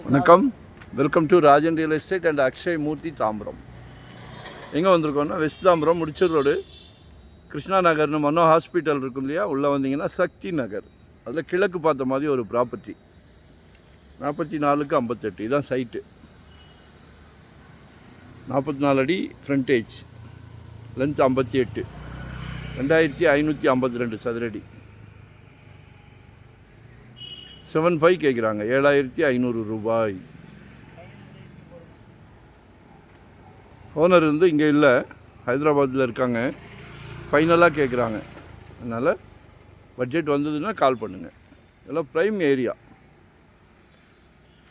வணக்கம், welcome to Rajan real estate and Akshay Murthy Tambaram. எங்கே வந்திருக்கோன்னா வெஸ்ட் தாம்பரம் முடிச்சூர் ரோடு கிருஷ்ணா நகர்னு மனோ ஹாஸ்பிட்டல் இருக்கும் இல்லையா, உள்ளே வந்தீங்கன்னா சக்தி நகர், அதில் கிழக்கு பார்த்த மாதிரி ஒரு ப்ராப்பர்ட்டி 44க்கு 58. இதுதான் சைட்டு. 44 அடி ஃப்ரண்டேஜ், லென்த் 58, 2552 சதுரடி. 7.5 கேட்குறாங்க, 7500 ரூபாய். ஓனர் வந்து இங்கே இல்லை, ஹைதராபாத்தில் இருக்காங்க. ஃபைனலாக கேட்குறாங்க. அதனால் பட்ஜெட் வந்ததுன்னா கால் பண்ணுங்கள். இதெல்லாம் ப்ரைம் ஏரியா.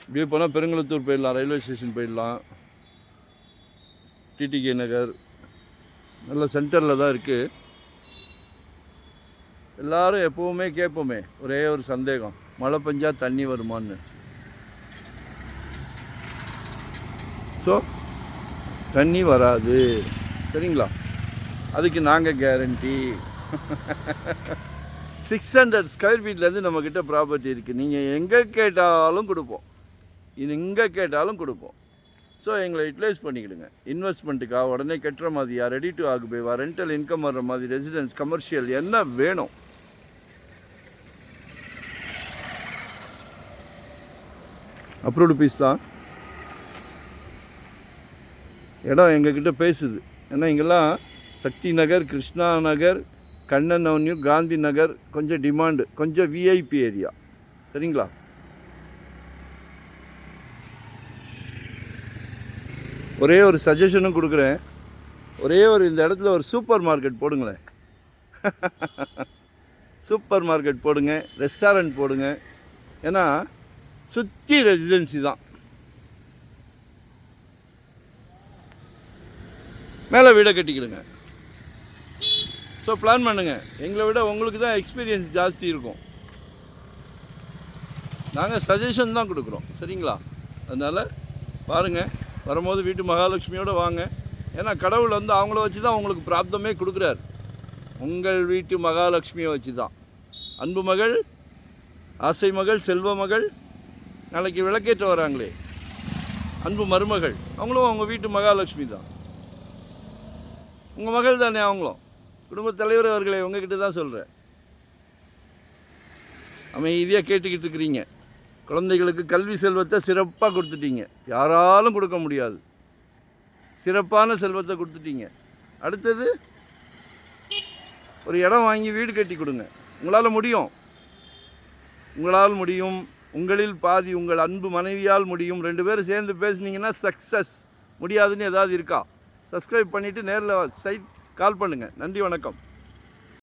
இப்படியே போனால் பெருங்குளத்தூர் போயிடலாம், ரயில்வே ஸ்டேஷன் போயிடலாம், டிடிகே நகர், நல்ல சென்டரில் தான் இருக்குது. எல்லோரும் எப்போவுமே கேட்போமே ஒரே ஒரு சந்தேகம், மழை பெஞ்சா தண்ணி வருமான்னு. ஸோ தண்ணி வராது, சரிங்களா? அதுக்கு நாங்கள் கேரண்டி. 600 ஸ்கொயர் ஃபீட்லேருந்து நம்மக்கிட்ட ப்ராப்பர்ட்டி இருக்குது. நீங்கள் எங்கே கேட்டாலும் கொடுப்போம், எங்கே கேட்டாலும் கொடுப்போம். ஸோ எங்களை யூட்டிலைஸ் பண்ணிக்கிடுங்க. இன்வெஸ்ட்மெண்ட்டுக்காக உடனே கட்டுற மாதிரியா, ரெடி டு ஆக்குபைவா, ரெண்டல் இன்கம் வர்ற மாதிரி, ரெசிடென்ஸ், கமர்ஷியல், என்ன வேணும்? அப்ரூவ்டு பீஸ் தான். இடம் எங்ககிட்ட பேசுது. ஏன்னா இங்கெல்லாம் சக்தி நகர், கிருஷ்ணா நகர், கண்ணன் அவென்யூ, காந்தி நகர் கொஞ்சம் டிமாண்டு, கொஞ்சம் விஐபி ஏரியா, சரிங்களா? ஒரே ஒரு சஜஷனும் கொடுக்குறேன். ஒரே ஒரு இந்த இடத்துல ஒரு சூப்பர் மார்க்கெட் போடுங்களேன். சூப்பர் மார்க்கெட் போடுங்க, ரெஸ்டாரண்ட் போடுங்க. ஏன்னா சுற்றி ரெசிடென்சி தான். மேலே வீடை கட்டிக்கிடுங்க. ஸோ பிளான் பண்ணுங்கள். எங்களை விட உங்களுக்கு தான் எக்ஸ்பீரியன்ஸ் ஜாஸ்தி இருக்கும். நாங்கள் சஜஷன் தான் கொடுக்குறோம், சரிங்களா? அதனால் பாருங்கள், வரும்போது வீட்டு மகாலட்சுமியோடு வாங்க. ஏன்னா கடவுள் வந்து அவங்கள வச்சு தான் உங்களுக்கு பிராப்தமே கொடுக்குறார். உங்கள் வீட்டு மகாலட்சுமியை வச்சு தான். அன்பு மகள், ஆசை மகள், செல்வ மகள், நாளைக்கு விளக்கேற்ற வராங்களே அன்பு மருமகள், அவங்களும் அவங்க வீட்டு மகாலட்சுமி தான். உங்கள் மகள் தானே அவங்களும். குடும்பத் தலைவர் அவர்களே, உங்ககிட்ட தான் சொல்கிறேன். அமைதியாக கேட்டுக்கிட்டு இருக்கிறீங்க. குழந்தைகளுக்கு கல்வி செல்வத்தை சிறப்பாக கொடுத்துட்டீங்க, யாராலும் கொடுக்க முடியாது. சிறப்பான செல்வத்தை கொடுத்துட்டீங்க. அடுத்தது ஒரு இடம் வாங்கி வீடு கட்டி கொடுங்க. உங்களால் முடியும், உங்களால் முடியும். உங்களில் பாதி உங்கள் அன்பு மனைவியால் முடியும். 2 பேரும் சேர்ந்து பேசுனீங்கன்னா சக்ஸஸ். முடியாதுன்னு ஏதாவது இருக்கா? சப்ஸ்கிரைப் பண்ணிவிட்டு நேரில் சைட் கால் பண்ணுங்கள். நன்றி, வணக்கம்.